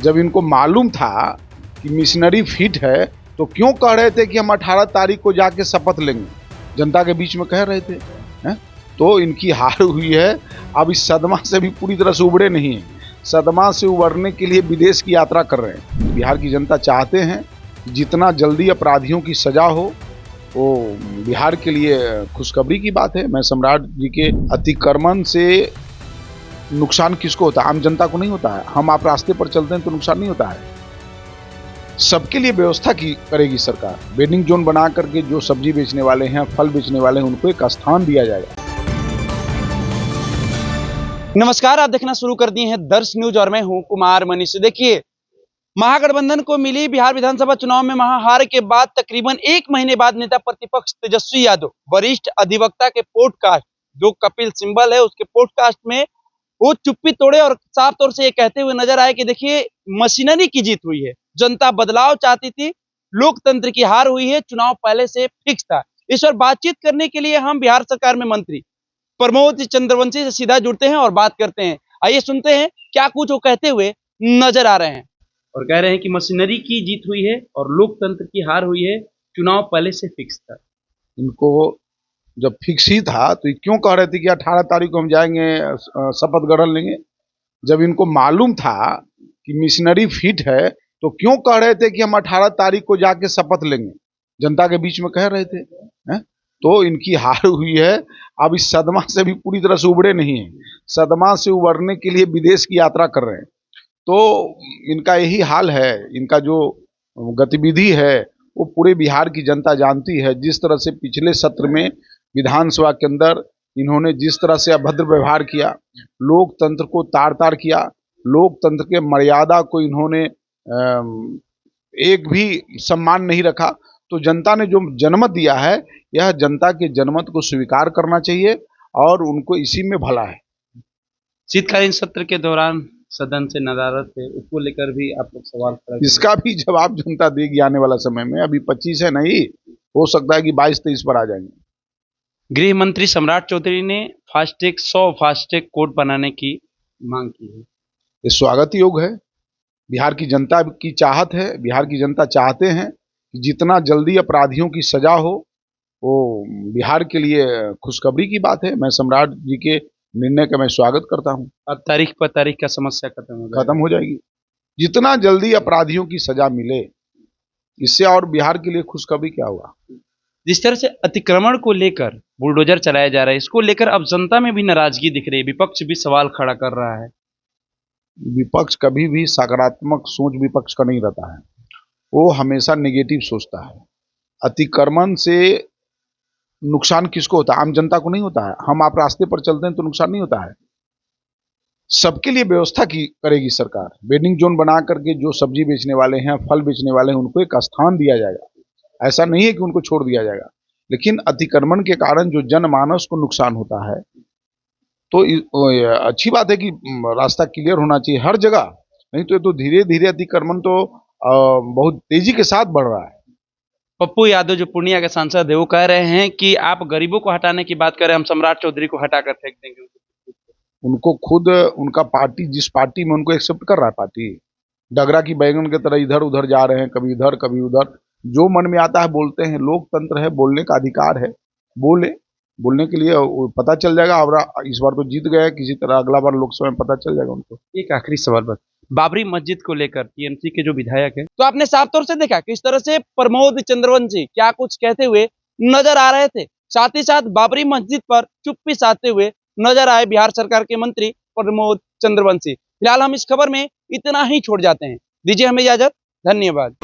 जब इनको मालूम था कि मिशनरी फिट है तो क्यों कह रहे थे कि हम 18 तारीख को जाके शपथ लेंगे, जनता के बीच में कह रहे थे हैं? तो इनकी हार हुई है। अब इस सदमा से भी पूरी तरह से उबरे नहीं हैं। सदमा से उबरने के लिए विदेश की यात्रा कर रहे हैं। बिहार की जनता चाहते हैं जितना जल्दी अपराधियों की सजा हो वो बिहार के लिए खुशखबरी की बात है। मैं सम्राट जी के अतिक्रमण से नुकसान किसको होता है? आम जनता को नहीं होता है। हम आप रास्ते पर चलते हैं तो नुकसान नहीं होता है। सबके लिए व्यवस्था की करेगी सरकार। वेडिंग जोन बना करके जो सब्जी बेचने वाले हैं, फल बेचने वाले हैं, उनको एक स्थान दिया जाएगा। नमस्कार, आप देखना शुरू कर दिए हैं दर्श न्यूज और मैं हूं कुमार मनीष। देखिए, महागठबंधन को मिली बिहार विधानसभा चुनाव में महाहार के बाद तकरीबन एक महीने बाद नेता प्रतिपक्ष तेजस्वी यादव वरिष्ठ अधिवक्ता के पॉडकास्ट जो कपिल सिंबल है उसके पॉडकास्ट में वो चुप्पी तोड़े और साफ तौर से ये कहते हुए नजर आए कि देखिए, मशीनरी की जीत हुई है, जनता बदलाव चाहती थी, लोकतंत्र की हार हुई है, चुनाव पहले से फिक्स था। इस पर बातचीत करने के लिए हम बिहार सरकार में मंत्री प्रमोद चंद्रवंशी से सीधा जुड़ते हैं और बात करते हैं। आइए सुनते हैं क्या कुछ वो कहते हुए नजर आ रहे हैं। और कह रहे हैं कि मशीनरी की जीत हुई है और लोकतंत्र की हार हुई है, चुनाव पहले से फिक्स था। इनको जब फिक्स ही था तो ये क्यों कह रहे थे कि 18 तारीख को हम जाएंगे शपथ ग्रहण लेंगे? जब इनको मालूम था कि मिशनरी फिट है तो क्यों कह रहे थे कि हम 18 तारीख को जाके शपथ लेंगे, जनता के बीच में कह रहे थे हैं? तो इनकी हार हुई है। अब इस सदमा से भी पूरी तरह से उबरे नहीं हैं। सदमा से उबरने के लिए विदेश की यात्रा कर रहे हैं। तो इनका यही हाल है। इनका जो गतिविधि है वो पूरे बिहार की जनता जानती है। जिस तरह से पिछले सत्र में विधानसभा के अंदर इन्होंने जिस तरह से अभद्र व्यवहार किया, लोकतंत्र को तार तार किया, लोकतंत्र के मर्यादा को इन्होंने एक भी सम्मान नहीं रखा, तो जनता ने जो जनमत दिया है यह जनता के जनमत को स्वीकार करना चाहिए और उनको इसी में भला है। शीतकालीन सत्र के दौरान सदन से नदारद थे, उसको लेकर भी आप लोग सवाल करेंगे? इसका भी जवाब जनता देगी आने वाला समय में। अभी 25 है, नहीं हो सकता है कि 22-23 पर आ जाएंगे। गृह मंत्री सम्राट चौधरी ने फास्टैग 100 फास्टैग कोड बनाने की मांग की है। ये स्वागत योग है। बिहार की जनता की चाहत है। बिहार की जनता चाहते हैं कि जितना जल्दी अपराधियों की सजा हो वो बिहार के लिए खुशखबरी की बात है। मैं सम्राट जी के निर्णय का मैं स्वागत करता हूँ। अब तारीख पर तारीख का समस्या खत्म हो जाएगी। जितना जल्दी अपराधियों की सजा मिले, इससे और बिहार के लिए खुशखबरी क्या हुआ। जिस तरह से अतिक्रमण को लेकर बुलडोजर चलाया जा रहा है, इसको लेकर अब जनता में भी नाराजगी दिख रही है, विपक्ष भी सवाल खड़ा कर रहा है। विपक्ष कभी भी सकारात्मक सोच विपक्ष का नहीं रहता है, वो हमेशा नेगेटिव सोचता है। अतिक्रमण से नुकसान किसको होता है? आम जनता को नहीं होता है। हम आप रास्ते पर चलते हैं तो नुकसान नहीं होता है। सबके लिए व्यवस्था की करेगी सरकार। वेडिंग जोन बना करके जो सब्जी बेचने वाले हैं, फल बेचने वाले हैं, उनको एक स्थान दिया जाएगा। ऐसा नहीं है कि उनको छोड़ दिया जाएगा, लेकिन अतिक्रमण के कारण जो जनमानस को नुकसान होता है तो अच्छी बात है कि रास्ता क्लियर होना चाहिए हर जगह। नहीं तो ये तो धीरे धीरे अतिक्रमण तो बहुत तेजी के साथ बढ़ रहा है। पप्पू यादव जो पूर्णिया के सांसद है वो कह रहे हैं कि आप गरीबों को हटाने की बात करें, हम सम्राट चौधरी को हटाकर फेंक देंगे। उनको खुद उनका पार्टी जिस पार्टी में उनको एक्सेप्ट कर रहा है, पार्टी डगरा की बैगन की तरह इधर उधर जा रहे हैं, कभी इधर कभी उधर, जो मन में आता है बोलते हैं। लोकतंत्र है, बोलने का अधिकार है, बोलने के लिए पता चल जाएगा। और इस बार तो जीत गए, किसी तरह अगला बार लोकसभा में पता चल जाएगा उनको। एक आखिरी सवाल बस, बाबरी मस्जिद को लेकर टीएमसी के जो विधायक है, तो आपने साफ तौर से देखा किस तरह से प्रमोद चंद्रवंशी क्या कुछ कहते हुए नजर आ रहे थे। साथ ही साथ बाबरी मस्जिद पर चुप्पी साधते हुए नजर आए बिहार सरकार के मंत्री प्रमोद चंद्रवंशी। फिलहाल हम इस खबर में इतना ही छोड़ जाते हैं। दीजिए हमें इजाजत। धन्यवाद।